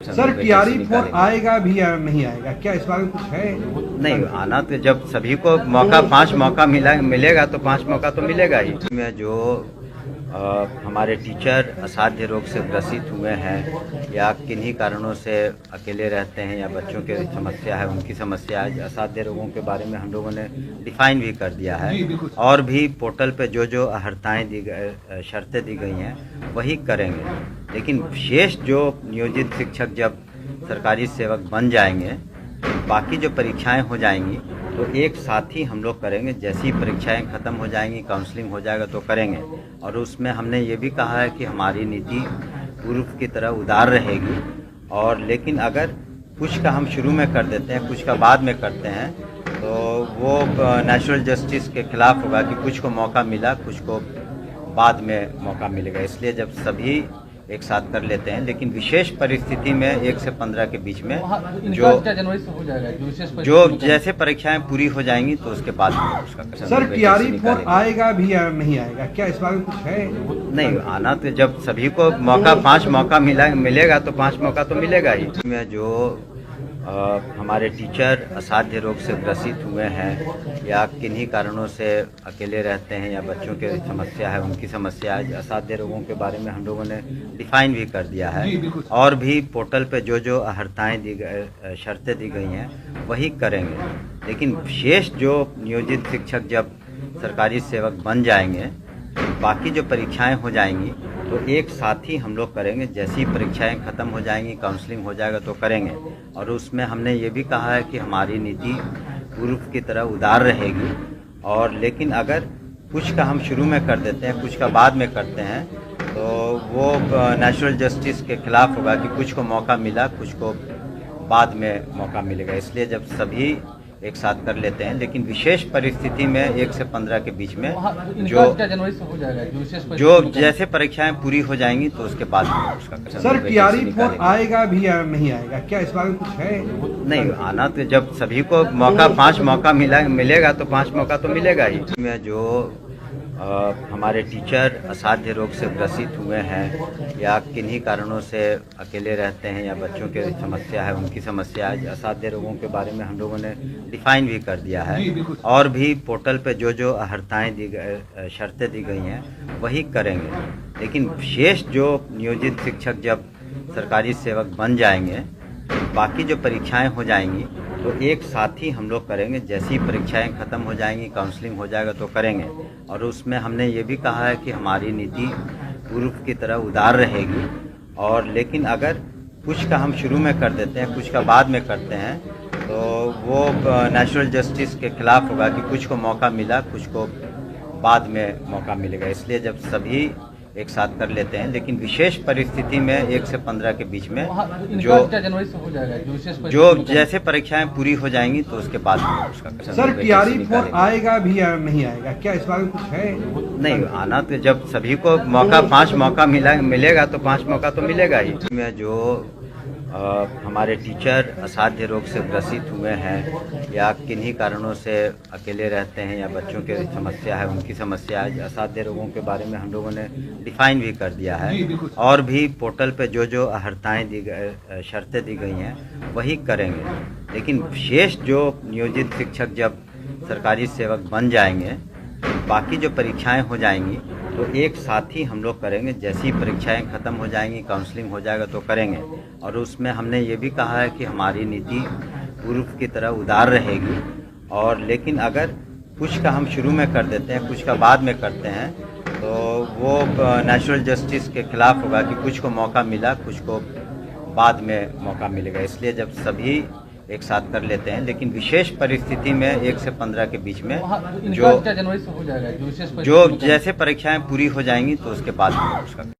Sir TRE 4 आएगा भी या नहीं आएगा, क्या इस बारे में कुछ है? नहीं, आना तो जब सभी को मौका 5 मौका मिलेगा तो 5 मौका तो मिलेगा ही। में जो हमारे टीचर असाध्य रोग से ग्रसित हुए हैं या किन्हीं कारणों से अकेले रहते हैं या बच्चों की समस्या है, उनकी समस्या है, असाध्य रोगों के बारे में हम लोगों ने डिफाइन भी कर दिया है और भी पोर्टल पे जो जो अहर्ताएँ दी गई, शर्तें दी गई हैं वही करेंगे। लेकिन शेष जो नियोजित शिक्षक जब सरकारी सेवक बन जाएंगे, बाकी जो परीक्षाएं हो जाएंगी तो एक साथ ही हम लोग करेंगे। जैसी परीक्षाएं खत्म हो जाएंगी, काउंसलिंग हो जाएगा तो करेंगे। और उसमें हमने ये भी कहा है कि हमारी नीति पूर्व की तरह उदार रहेगी। और लेकिन अगर कुछ का हम शुरू में कर देते हैं, कुछ का बाद में करते हैं, तो वो नेचुरल जस्टिस के खिलाफ होगा कि कुछ को मौका मिला, कुछ को बाद में मौका मिलेगा। इसलिए जब सभी एक साथ कर लेते हैं, लेकिन विशेष परिस्थिति में 1 से 15 के बीच में जो जनवरी से हो जाएगा, जो जैसे परीक्षाएं पूरी हो जाएंगी तो उसके बाद उसका सर टीआरई 4 आएगा भी या नहीं आएगा, क्या इस बारे में कुछ है? नहीं, आना तो जब सभी को मौका 5 मौका मिलेगा तो 5 मौका तो मिलेगा ही। में जो हमारे टीचर असाध्य रोग से ग्रसित हुए हैं या किन्हीं कारणों से अकेले रहते हैं या बच्चों की समस्या है, उनकी समस्या है, असाध्य रोगों के बारे में हम लोगों ने डिफाइन भी कर दिया है और भी पोर्टल पे जो जो अहर्ताएँ दी गई, शर्तें दी गई हैं वही करेंगे। लेकिन शेष जो नियोजित शिक्षक जब सरकारी सेवक बन जाएंगे, बाकी जो परीक्षाएं हो जाएंगी तो एक साथ ही हम लोग करेंगे। जैसी परीक्षाएं खत्म हो जाएंगी, काउंसलिंग हो जाएगा तो करेंगे। और उसमें हमने ये भी कहा है कि हमारी नीति पूर्व की तरह उदार रहेगी। और लेकिन अगर कुछ का हम शुरू में कर देते हैं, कुछ का बाद में करते हैं, तो वो नेचुरल जस्टिस के खिलाफ होगा कि कुछ को मौका मिला, कुछ को बाद में मौका मिलेगा। इसलिए जब सभी एक साथ कर लेते हैं, लेकिन विशेष परिस्थिति में 1 से 15 के बीच में जो जनवरी से हो जाएगा, जो जैसे परीक्षाएं पूरी हो जाएंगी तो उसके बाद उसका सर टीआरई 4 आएगा भी या नहीं आएगा, क्या इस बारे में कुछ है? नहीं, आना तो जब सभी को मौका 5 मौका मिलेगा तो 5 मौका तो मिलेगा ही। में जो हमारे टीचर असाध्य रोग से ग्रसित हुए हैं या किन्हीं कारणों से अकेले रहते हैं या बच्चों की समस्या है, उनकी समस्या है, असाध्य रोगों के बारे में हम लोगों ने डिफाइन भी कर दिया है और भी पोर्टल पे जो जो अहर्ताएँ दी गई, शर्तें दी गई हैं वही करेंगे। लेकिन शेष जो नियोजित शिक्षक जब सरकारी सेवक बन जाएंगे, बाकी जो परीक्षाएं हो जाएंगी तो एक साथ ही हम लोग करेंगे। जैसी परीक्षाएं खत्म हो जाएंगी, काउंसलिंग हो जाएगा तो करेंगे। और उसमें हमने ये भी कहा है कि हमारी नीति पूर्व की तरह उदार रहेगी। और लेकिन अगर कुछ का हम शुरू में कर देते हैं, कुछ का बाद में करते हैं, तो वो नेचुरल जस्टिस के खिलाफ होगा कि कुछ को मौका मिला, कुछ को बाद में मौका मिलेगा। इसलिए जब सभी एक साथ कर लेते हैं, लेकिन विशेष परिस्थिति में 1 से 15 के बीच में जो जनवरी से हो जाएगा, जो जैसे परीक्षाएं पूरी हो जाएंगी तो उसके बाद उसका सर टीआरई 4 आएगा भी या नहीं आएगा, क्या इस बारे में कुछ है? नहीं, आना तो जब सभी को मौका 5 मौका मिलेगा तो 5 मौका तो मिलेगा ही। में जो हमारे टीचर असाध्य रोग से ग्रसित हुए हैं या किन्हीं कारणों से अकेले रहते हैं या बच्चों की समस्या है, उनकी समस्या है, असाध्य रोगों के बारे में हम लोगों ने डिफाइन भी कर दिया है और भी पोर्टल पे जो जो अहर्ताएँ दी गई, शर्तें दी गई हैं वही करेंगे। लेकिन शेष जो नियोजित शिक्षक जब सरकारी सेवक बन जाएंगे, बाकी जो परीक्षाएं हो जाएंगी तो एक साथ ही हम लोग करेंगे। जैसी परीक्षाएं खत्म हो जाएंगी, काउंसलिंग हो जाएगा तो करेंगे। और उसमें हमने ये भी कहा है कि हमारी नीति पूर्व की तरह उदार रहेगी। और लेकिन अगर कुछ का हम शुरू में कर देते हैं, कुछ का बाद में करते हैं, तो वो नेचुरल जस्टिस के खिलाफ होगा कि कुछ को मौका मिला, कुछ को बाद में मौका मिलेगा। इसलिए जब सभी एक साथ कर लेते हैं, लेकिन विशेष परिस्थिति में 1 से 15 के बीच में जो जनवरी से हो जाएगा, जो जैसे परीक्षाएं पूरी हो जाएंगी तो उसके बाद उसका